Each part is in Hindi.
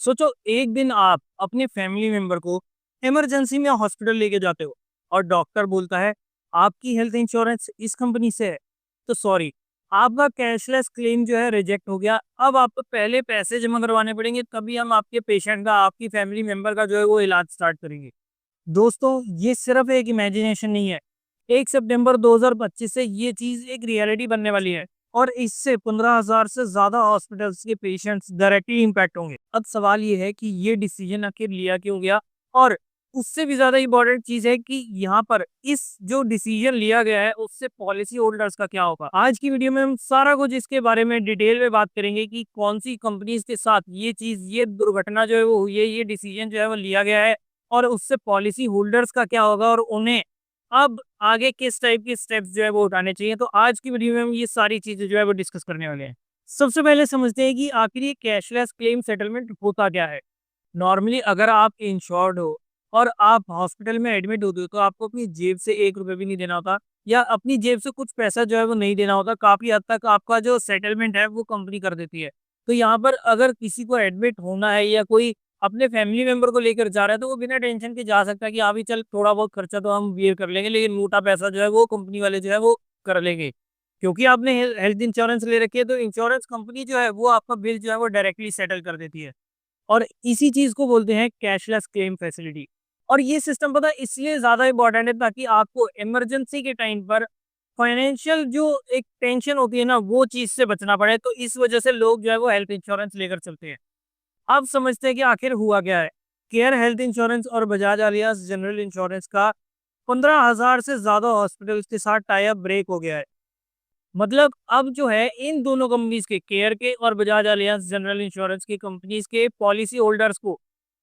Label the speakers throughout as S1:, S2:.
S1: सोचो एक दिन आप अपने फैमिली मेंबर को इमरजेंसी में हॉस्पिटल लेके जाते हो और डॉक्टर बोलता है आपकी हेल्थ इंश्योरेंस इस कंपनी से है। तो सॉरी, आपका कैशलेस क्लेम जो है रिजेक्ट हो गया। अब आपको पहले पैसे जमा करवाने पड़ेंगे, तभी हम आपके पेशेंट का, आपकी फैमिली मेंबर का जो है वो इलाज स्टार्ट करेंगे। दोस्तों, ये सिर्फ एक इमेजिनेशन नहीं है। 1 सितंबर 2025 से ये चीज़ एक रियलिटी बनने वाली है और इससे 15,000 से ज़्यादा हॉस्पिटल्स के पेशेंट्स डायरेक्टली इम्पैक्ट होंगे। अब सवाल ये है कि ये डिसीजन आखिर लिया क्यों गया, और उससे भी ज़्यादा इम्पोर्टेंट चीज़ है कि यहाँ पर इस जो डिसीजन लिया गया है उससे पॉलिसी होल्डर्स का क्या होगा। आज की वीडियो में हम सारा कुछ इसके बारे में डिटेल में बात करेंगे कि कौन सी कंपनीज के साथ ये चीज़, ये दुर्घटना जो है वो हुई है, ये डिसीजन जो है वो लिया गया है और उससे पॉलिसी होल्डर्स का क्या होगा और उन्हें अब आगे किस टाइप के स्टेप्स जो है वो उठाने चाहिए। तो आज की वीडियो में हम ये सारी चीज़ें जो है वो डिस्कस करने वाले हैं। सबसे पहले समझते हैं कि आखिर ये कैशलेस क्लेम सेटलमेंट होता क्या है। नॉर्मली अगर आप इंश्योर्ड हो और आप हॉस्पिटल में एडमिट होते हो तो आपको अपनी जेब से 1 रुपए भी नहीं देना होता, या अपनी जेब से कुछ पैसा जो है वो नहीं देना होता। काफ़ी हद तक आपका जो सेटलमेंट है वो कंपनी कर देती है। तो यहाँ पर अगर किसी को एडमिट होना है या कोई अपने फैमिली मेंबर को लेकर जा रहा है तो वो बिना टेंशन के जा सकता है कि हाँ भी चल, थोड़ा बहुत खर्चा तो हम बियर कर लेंगे, लेकिन मोटा पैसा जो है वो कंपनी वाले जो है वो कर लेंगे। क्योंकि आपने हेल्थ इंश्योरेंस ले रखी है तो इंश्योरेंस कंपनी जो है वो आपका बिल जो है वो डायरेक्टली सेटल कर देती है। और इसी चीज़ को बोलते हैं कैशलेस क्लेम फैसिलिटी। और ये सिस्टम पता है इसलिए ज़्यादा इम्पोर्टेंट है ताकि आपको इमरजेंसी के टाइम पर फाइनेंशियल जो एक टेंशन होती है ना, वो चीज़ से बचना पड़े। तो इस वजह से लोग जो है वो हेल्थ इंश्योरेंस लेकर चलते हैं। अब समझते हैं कि आखिर हुआ क्या है। केयर हेल्थ इंश्योरेंस और बजाज आलियास जनरल इंश्योरेंस का 15,000 से ज़्यादा हॉस्पिटल्स के साथ टाई अप ब्रेक हो गया है। मतलब अब जो है इन दोनों कंपनीज के, केयर के और बजाज अलियांस जनरल इंश्योरेंस की कंपनीज के पॉलिसी होल्डर्स को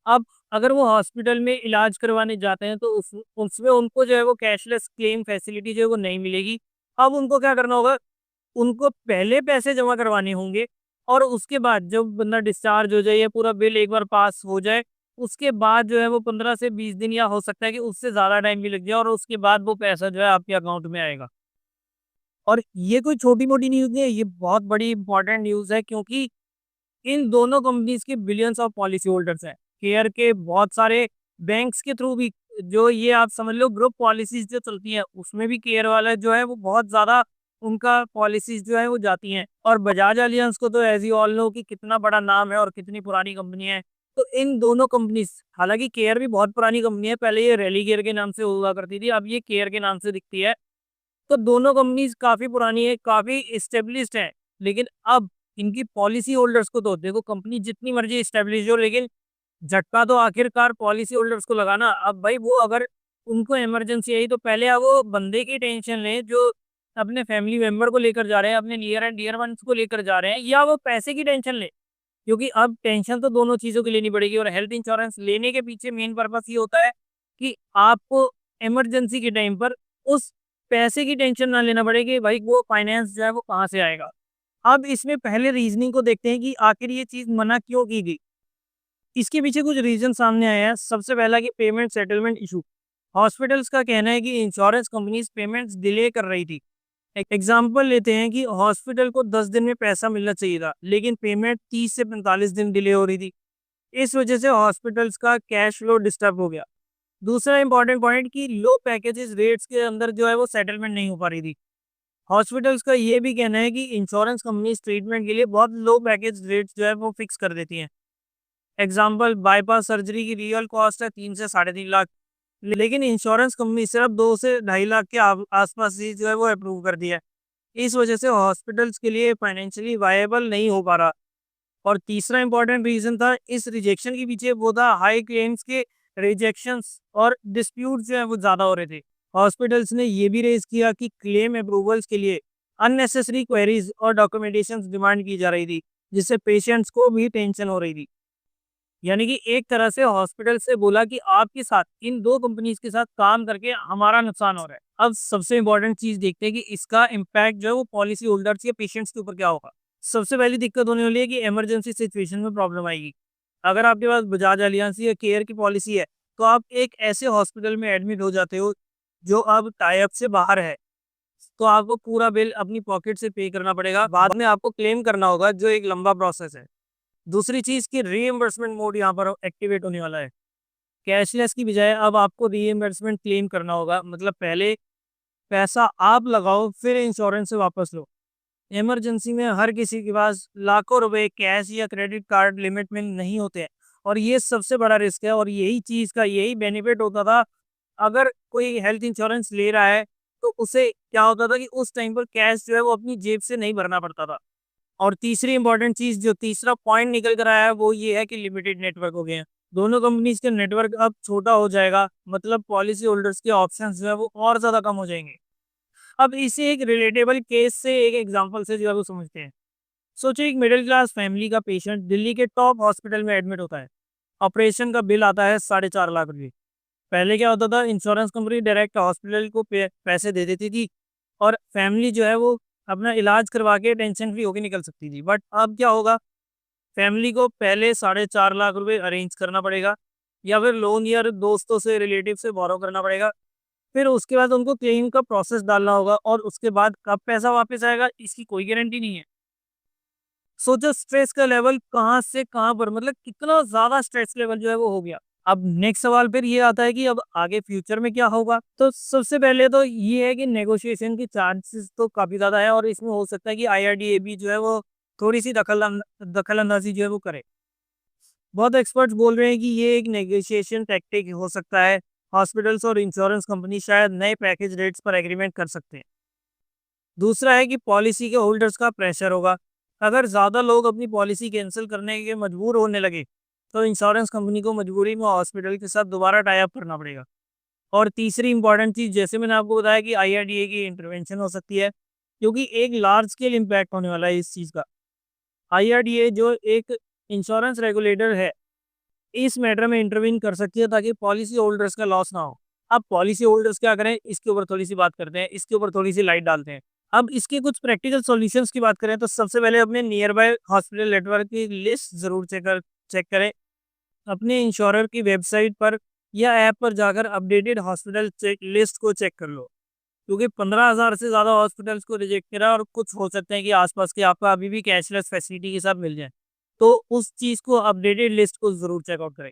S1: अब अगर वो हॉस्पिटल में इलाज करवाने जाते हैं तो उसमें उनको जो है वो कैशलेस क्लेम फैसिलिटी जो है वो नहीं मिलेगी। अब उनको क्या करना होगा, उनको पहले पैसे जमा करवाने होंगे और उसके बाद जब बंदा डिस्चार्ज हो जाए या पूरा बिल एक बार पास हो जाए, उसके बाद जो है वो 15 से 20 दिन या हो सकता है कि उससे ज़्यादा टाइम भी लग जाए और उसके बाद वो पैसा जो है आपके अकाउंट में आएगा। और ये कोई छोटी-मोटी न्यूज़ नहीं है, ये बहुत बड़ी इंपॉर्टेंट न्यूज़ है क्योंकि इन दोनों कंपनीज़ के बिलियंस ऑफ पॉलिसी होल्डर्स हैं। केयर के बहुत सारे बैंक्स के थ्रू भी, जो ये आप समझ लो ग्रुप पॉलिसीज़ जो चलती हैं, उसमें भी केयर वाला जो है वो बहुत ज़्यादा उनका पॉलिसीज़ जो है वो जाती हैं। और बजाज एलियांज को तो एज़ यू ऑल नो कि कितना बड़ा नाम है और कितनी पुरानी कंपनी है। तो इन दोनों कंपनीज़, हालाँकि केयर भी बहुत पुरानी कंपनी है, पहले ये रेलिगेयर के नाम से हुआ करती थी, अब ये केयर के नाम से दिखती है। तो दोनों कंपनीज़ काफ़ी पुरानी है, काफ़ी एस्टेब्लिश्ड है, लेकिन अब इनकी पॉलिसी होल्डर्स को तो देखो, कंपनी जितनी मर्ज़ी एस्टेब्लिश हो लेकिन झटका तो आखिरकार पॉलिसी होल्डर्स को लगा ना। अब भाई वो अगर उनको इमरजेंसी आई तो पहले अब वो बंदे की टेंशन लें जो अपने फैमिली मेंबर को लेकर जा रहे हैं, अपने नियर एंड डियर वन्स को लेकर जा रहे हैं, या वो पैसे की टेंशन लें। क्योंकि अब टेंशन तो दोनों चीज़ों की लेनी पड़ेगी और हेल्थ इंश्योरेंस लेने के पीछे मेन पर्पस ये होता है कि आपको इमरजेंसी के टाइम पर उस पैसे की टेंशन ना लेना पड़े कि भाई वो फाइनेंस जो है वो कहाँ से आएगा। अब इसमें पहले रीजनिंग को देखते हैं कि आखिर ये चीज़ मना क्यों की गई। इसके पीछे कुछ रीजन सामने आए हैं। सबसे पहला कि पेमेंट सेटलमेंट इशू। हॉस्पिटल्स का कहना है कि इंश्योरेंस कंपनीज पेमेंट्स डिले कर रही थी। एग्जाम्पल लेते हैं कि हॉस्पिटल को 10 दिन में पैसा मिलना चाहिए था, लेकिन पेमेंट 30 से 45 दिन डिले हो रही थी। इस वजह से हॉस्पिटल्स का कैश फ्लो डिस्टर्ब हो गया। दूसरा इंपॉर्टेंट पॉइंट कि लो पैकेजेस रेट्स के अंदर जो है वो सेटलमेंट नहीं हो पा रही थी। हॉस्पिटल्स का ये भी कहना है कि इंश्योरेंस कंपनीज ट्रीटमेंट के लिए बहुत लो पैकेज रेट्स जो है वो फिक्स कर देती हैं। एग्जाम्पल, बाईपास सर्जरी की रियल कॉस्ट है 3 से 3.5 लाख, लेकिन इंश्योरेंस कंपनी सिर्फ 2 से 2.5 लाख के आसपास ही जो है वो अप्रूव कर दिया है। इस वजह से हॉस्पिटल्स के लिए फाइनेंशियली वायबल नहीं हो पा रहा। और तीसरा इंपॉर्टेंट रीजन था इस रिजेक्शन के पीछे, वो था हाई क्लेम्स के रिजेक्शंस और डिस्प्यूट जो है वो ज़्यादा हो रहे थे। हॉस्पिटल्स ने ये भी रेज किया कि क्लेम अप्रूवल्स के लिए अननेसेसरी क्वेरीज और डॉक्यूमेंटेशन डिमांड की जा रही थी, जिससे पेशेंट्स को भी टेंशन हो रही थी। यानी कि एक तरह से हॉस्पिटल से बोला कि आपके साथ, इन दो कंपनीज के साथ काम करके हमारा नुकसान हो रहा है। अब सबसे इंपॉर्टेंट चीज देखते हैं कि इसका इम्पैक्ट जो है वो पॉलिसी होल्डर्स या पेशेंट्स के ऊपर क्या होगा। सबसे पहली दिक्कत होने वाली है कि इमरजेंसी सिचुएशन में प्रॉब्लम आएगी। अगर आपके पास बजाज अलियांस या केयर की पॉलिसी है तो आप एक ऐसे हॉस्पिटल में एडमिट हो जाते हो जो अब टाई अप से बाहर है, तो आपको पूरा बिल अपनी पॉकेट से पे करना पड़ेगा। बाद में आपको क्लेम करना होगा, जो एक लंबा प्रोसेस है। दूसरी चीज़ कि रीइंबर्समेंट मोड यहाँ पर एक्टिवेट होने वाला है। कैशलेस की बजाय अब आपको रीइंबर्समेंट क्लेम करना होगा, मतलब पहले पैसा आप लगाओ फिर इंश्योरेंस से वापस लो। इमरजेंसी में हर किसी के पास लाखों रुपए कैश या क्रेडिट कार्ड लिमिट में नहीं होते हैं, और ये सबसे बड़ा रिस्क है, और यही चीज़ का यही बेनिफिट होता था। अगर कोई हेल्थ इंश्योरेंस ले रहा है तो उसे क्या होता था कि उस टाइम पर कैश जो है वो अपनी जेब से नहीं भरना पड़ता था। और तीसरी इंपॉर्टेंट चीज़, जो तीसरा पॉइंट निकल कर आया है, वो ये है कि लिमिटेड नेटवर्क हो गए हैं। दोनों कंपनीज के नेटवर्क अब छोटा हो जाएगा, मतलब पॉलिसी होल्डर्स के ऑप्शंस जो है वो और ज़्यादा कम हो जाएंगे। अब इसे एक रिलेटेबल केस से, एक एग्जांपल से जो है वो समझते हैं। सोचिए एक मिडिल क्लास फैमिली का पेशेंट दिल्ली के टॉप हॉस्पिटल में एडमिट होता है। ऑपरेशन का बिल आता है 4.5 लाख रुपये। पहले क्या होता था, इंश्योरेंस कंपनी डायरेक्ट हॉस्पिटल को पैसे दे देती थी, और फैमिली जो है वो अपना इलाज करवा के टेंशन फ्री होकर निकल सकती थी। बट अब क्या होगा, फैमिली को पहले 4.5 लाख रुपए अरेंज करना पड़ेगा, या फिर लोन या दोस्तों से, रिलेटिव से बोरो करना पड़ेगा। फिर उसके बाद उनको क्लेम का प्रोसेस डालना होगा, और उसके बाद कब पैसा वापस आएगा इसकी कोई गारंटी नहीं है। सोचो स्ट्रेस का लेवल कहाँ से कहाँ पर, मतलब कितना ज्यादा स्ट्रेस लेवल जो है वो हो गया। अब नेक्स्ट सवाल फिर ये आता है कि अब आगे फ्यूचर में क्या होगा। तो सबसे पहले तो ये है कि नेगोशिएशन की चांसेस तो काफी ज्यादा है, और इसमें हो सकता है कि आईआरडीए जो है वो थोड़ी सी दखल अंदाजी जो है वो करे। बहुत एक्सपर्ट्स बोल रहे हैं कि ये एक नेगोशिएशन टैक्टिक हो सकता है। हॉस्पिटल्स और इंश्योरेंस कंपनी शायद नए पैकेज रेट्स पर एग्रीमेंट कर सकते हैं। दूसरा है कि पॉलिसी के होल्डर्स का प्रेशर होगा। अगर ज़्यादा लोग अपनी पॉलिसी कैंसिल करने के मजबूर होने लगे, तो इंश्योरेंस कंपनी को मजबूरी में हॉस्पिटल के साथ दोबारा टाई अप करना पड़ेगा। और तीसरी इंपॉर्टेंट चीज़, जैसे मैंने आपको बताया कि आईआरडीए की इंटरवेंशन हो सकती है, क्योंकि एक लार्ज स्केल इम्पैक्ट होने वाला है इस चीज़ का। आईआरडीए जो एक इंश्योरेंस रेगुलेटर है, इस मैटर में इंटरवीन कर सकती है ताकि पॉलिसी होल्डर्स का लॉस ना हो। अब पॉलिसी होल्डर्स क्या करें, इसके ऊपर थोड़ी सी बात करते हैं, इसके ऊपर थोड़ी सी लाइट डालते हैं। अब इसके कुछ प्रैक्टिकल सॉल्यूशंस की बात करें तो सबसे पहले अपने नियर बाय हॉस्पिटल नेटवर्क की लिस्ट जरूर चेक करें। अपने इंश्योरर की वेबसाइट पर या ऐप पर जाकर अपडेटेड हॉस्पिटल चेक लिस्ट को चेक कर लो, क्योंकि 15,000 से ज़्यादा हॉस्पिटल्स को रिजेक्ट करा, और कुछ हो सकते हैं कि आसपास के आपका अभी भी कैशलेस फैसिलिटी के साथ मिल जाए। तो उस चीज़ को, अपडेटेड लिस्ट को ज़रूर चेकआउट करें।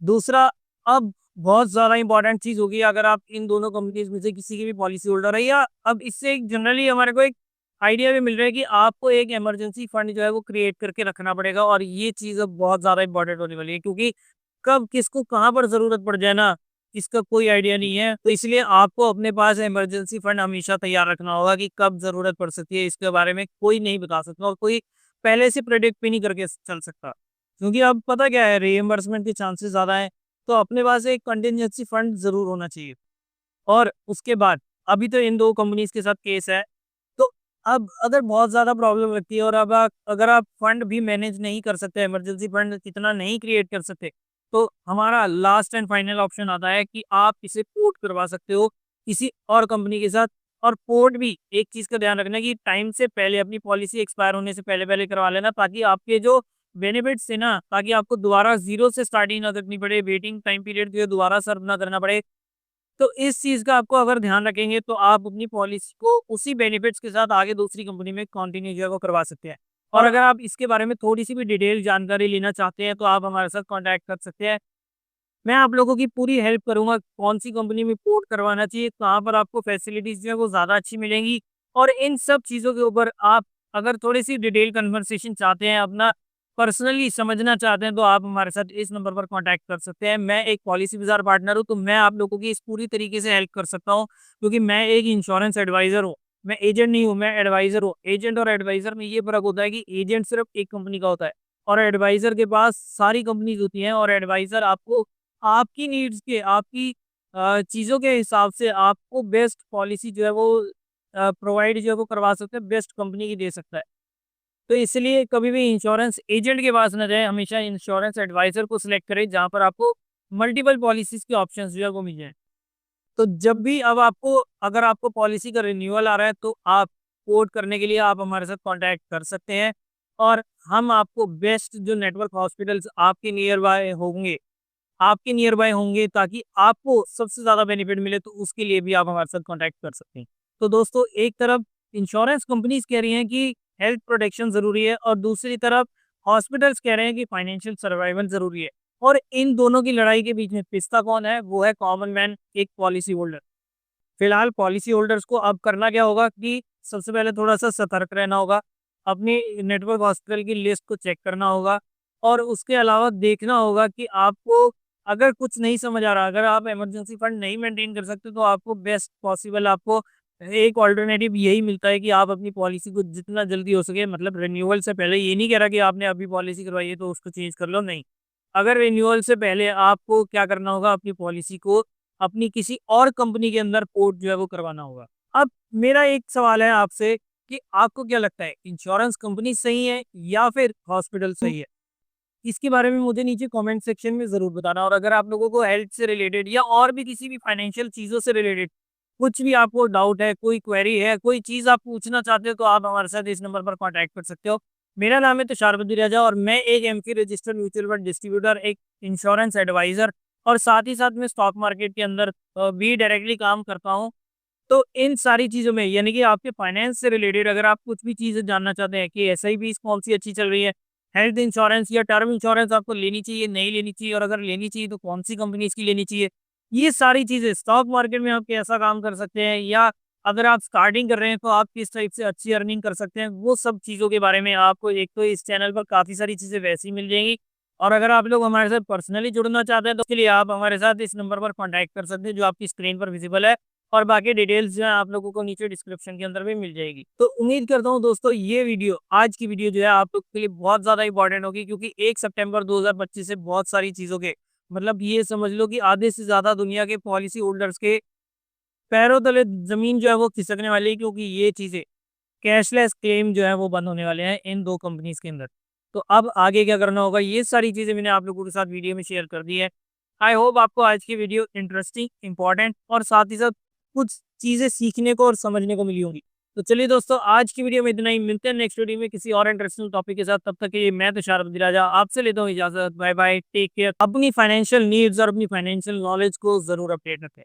S1: दूसरा, अब बहुत ज़्यादा इंपॉर्टेंट चीज़ होगी, अगर आप इन दोनों कंपनीज में से किसी की भी पॉलिसी होल्डर है, या अब इससे एक जनरली हमारे को एक आइडिया भी मिल रहा है कि आपको एक इमरजेंसी फंड जो है वो क्रिएट करके रखना पड़ेगा, और ये चीज़ अब बहुत ज़्यादा इंपॉर्टेंट होने वाली है, क्योंकि कब किसको कहाँ पर ज़रूरत पड़ जाए ना, इसका कोई आइडिया नहीं है। तो इसलिए आपको अपने पास इमरजेंसी फंड हमेशा तैयार रखना होगा कि कब ज़रूरत पड़ सकती है, इसके बारे में कोई नहीं बता सकता, और कोई पहले से प्रेडिक्ट भी नहीं करके चल सकता, क्योंकि अब पता क्या है, रीइंबर्समेंट के चांसेस ज़्यादा हैं। तो अपने पास एक कंटिजेंसी फंड ज़रूर होना चाहिए। और उसके बाद, अभी तो इन 2 कंपनीज़ के साथ केस है, तो अब अगर बहुत ज़्यादा प्रॉब्लम लगती है, और अब अगर आप फंड भी मैनेज नहीं कर सकते, इमरजेंसी फंड इतना नहीं क्रिएट कर सकते, तो हमारा लास्ट एंड फाइनल ऑप्शन आता है कि आप इसे पोर्ट करवा सकते हो किसी और कंपनी के साथ। और पोर्ट भी एक चीज़ का ध्यान रखना कि टाइम से पहले, अपनी पॉलिसी एक्सपायर होने से पहले-पहले करवा लेना, ताकि आपके जो बेनिफिट्स थे ना, ताकि आपको दोबारा ज़ीरो से स्टार्टिंग ना करनी पड़े, वेटिंग टाइम पीरियड जो है दोबारा सर्व ना करना पड़े। तो इस चीज़ का आपको अगर ध्यान रखेंगे, तो आप अपनी पॉलिसी को उसी बेनिफिट्स के साथ आगे दूसरी कंपनी में कंटिन्यू जो है वो करवा सकते हैं। और अगर आप इसके बारे में थोड़ी-सी भी डिटेल जानकारी लेना चाहते हैं, तो आप हमारे साथ कॉन्टैक्ट कर सकते हैं। मैं आप लोगों की पूरी हेल्प करूँगा, कौन-सी कंपनी में पोर्ट करवाना चाहिए, कहाँ पर आपको फैसिलिटीज़ जो है वो ज़्यादा अच्छी मिलेंगी। और इन सब चीज़ों के ऊपर आप अगर थोड़ी-सी डिटेल कन्वर्सेशन चाहते हैं, अपना पर्सनली समझना चाहते हैं, तो आप हमारे साथ इस नंबर पर कॉन्टैक्ट कर सकते हैं। मैं एक पॉलिसी बाज़ार पार्टनर हूँ, तो मैं आप लोगों की इस पूरी तरीके से हेल्प कर सकता हूँ, क्योंकि मैं एक इंश्योरेंस एडवाइज़र हूँ। मैं एजेंट नहीं हूँ, मैं एडवाइज़र हूँ। एजेंट और एडवाइज़र में ये फ़र्क होता है कि एजेंट सिर्फ़ एक कंपनी का होता है, और एडवाइज़र के पास सारी कंपनीज़ होती हैं, और एडवाइज़र आपको आपकी नीड्स के, आपकी चीज़ों के हिसाब से आपको बेस्ट पॉलिसी जो है वो प्रोवाइड जो है वो करवा सकते हैं, बेस्ट कंपनी की दे सकता है। तो इसलिए कभी भी इंश्योरेंस एजेंट के पास ना जाएँ, हमेशा इंश्योरेंस एडवाइज़र को सिलेक्ट करें, जहाँ पर आपको मल्टीपल पॉलिसीज़ के ऑप्शंस जो है वो मिल जाएँ। तो जब भी अब आपको, अगर आपको पॉलिसी का रिन्यूअल आ रहा है, तो आप कोट करने के लिए आप हमारे साथ कॉन्टैक्ट कर सकते हैं, और हम आपको बेस्ट जो नेटवर्क हॉस्पिटल्स आपके नियर बाय होंगे, ताकि आपको सबसे ज़्यादा बेनिफिट मिले, तो उसके लिए भी आप हमारे साथ कॉन्टैक्ट कर सकते हैं। तो दोस्तों, एक तरफ इंश्योरेंस कंपनीज़ कह रही हैं कि हेल्थ प्रोटेक्शन ज़रूरी है, और दूसरी तरफ हॉस्पिटल्स कह रहे हैं कि फाइनेंशियल सर्वाइवल जरूरी है। और इन दोनों की लड़ाई के बीच में पिस्ता कौन है? वो है कॉमन मैन, एक पॉलिसी होल्डर। फिलहाल पॉलिसी होल्डर्स को अब करना क्या होगा कि सबसे पहले थोड़ा सा सतर्क रहना होगा, अपनी नेटवर्क हॉस्पिटल की लिस्ट को चेक करना होगा, और उसके अलावा देखना होगा कि आपको अगर कुछ नहीं समझ आ रहा, अगर आप इमरजेंसी फंड नहीं मेंटेन कर सकते, तो आपको बेस्ट पॉसिबल आपको एक ऑल्टरनेटिव यही मिलता है कि आप अपनी पॉलिसी को जितना जल्दी हो सके, मतलब रिन्यूअल से पहले, ये नहीं कह रहा कि आपने अभी पॉलिसी करवाई है तो उसको चेंज कर लो, नहीं। अगर रिन्यूअल से पहले आपको क्या करना होगा, अपनी पॉलिसी को अपनी किसी और कंपनी के अंदर पोर्ट जो है वो करवाना होगा। अब मेरा एक सवाल है आपसे कि आपको क्या लगता है, इंश्योरेंस कंपनी सही है या फिर हॉस्पिटल सही है? इसके बारे में मुझे नीचे कमेंट सेक्शन में ज़रूर बताना। और अगर आप लोगों को हेल्थ से रिलेटेड या और भी किसी भी फाइनेंशियल चीज़ों से रिलेटेड कुछ भी आपको डाउट है, कोई क्वेरी है, कोई चीज़ आप पूछना चाहते हो, तो आप हमारे साथ इस नंबर पर कॉन्टैक्ट कर सकते हो। मेरा नाम है तुषार बद्री राजा और मैं एक AMFI registered mutual fund distributor, एक इंश्योरेंस एडवाइज़र और साथ ही साथ मैं स्टॉक मार्केट के अंदर भी डायरेक्टली काम करता हूँ। तो इन सारी चीज़ों में, यानी कि आपके फाइनेंस से रिलेटेड अगर आप कुछ भी चीज़ें जानना चाहते हैं कि एसआईपी कौन सी अच्छी चल रही है, हेल्थ इंश्योरेंस या टर्म इंश्योरेंस आपको लेनी चाहिए, नहीं लेनी चाहिए, और अगर लेनी चाहिए तो कौन सी कंपनी इसकी लेनी चाहिए, ये सारी चीज़ें स्टॉक मार्केट में आप कैसा काम कर सकते हैं, या अगर आप स्टार्टिंग कर रहे हैं तो आप किस टाइप से अच्छी अर्निंग कर सकते हैं, वो सब चीज़ों के बारे में आपको एक तो इस चैनल पर काफ़ी सारी चीज़ें वैसी मिल जाएंगी। और अगर आप लोग हमारे साथ पर्सनली जुड़ना चाहते हैं तो उसके लिए आप हमारे साथ इस नंबर पर कॉन्टैक्ट कर सकते हैं जो आपकी स्क्रीन पर विजिबल है, और बाकी डिटेल्स जो है आप लोगों को नीचे डिस्क्रिप्शन के अंदर भी मिल जाएगी। तो उम्मीद करता हूँ दोस्तों, ये वीडियो, आज की वीडियो जो है आप लोग के लिए बहुत ज़्यादा इंपॉर्टेंट होगी, क्योंकि 1 सितंबर 2025 से बहुत सारी चीज़ों के, मतलब ये समझ लो कि आधे से ज़्यादा दुनिया के पॉलिसी होल्डर्स के पैरों तले ज़मीन जो है वो खिसकने वाली है, क्योंकि ये चीज़ें कैशलेस क्लेम जो है वो बंद होने वाले हैं इन 2 कंपनीज़ के अंदर। तो अब आगे क्या करना होगा, ये सारी चीज़ें मैंने आप लोगों के साथ वीडियो में शेयर कर दी है। आई होप आपको आज की वीडियो इंटरेस्टिंग, इम्पोर्टेंट और साथ ही साथ कुछ चीज़ें सीखने को और समझने को मिली होंगी। तो चलिए दोस्तों, आज की वीडियो में इतना ही। मिलते हैं नेक्स्ट वीडियो में किसी और इंटरेस्टिंग टॉपिक के साथ। तब तक के लिए मैं तुषार बद्री राजा आपसे लेता हूँ इजाज़त। Bye bye, take care. अपनी फाइनेंशियल नीड्स और अपनी फाइनेंशियल नॉलेज को ज़रूर अपडेट रखें।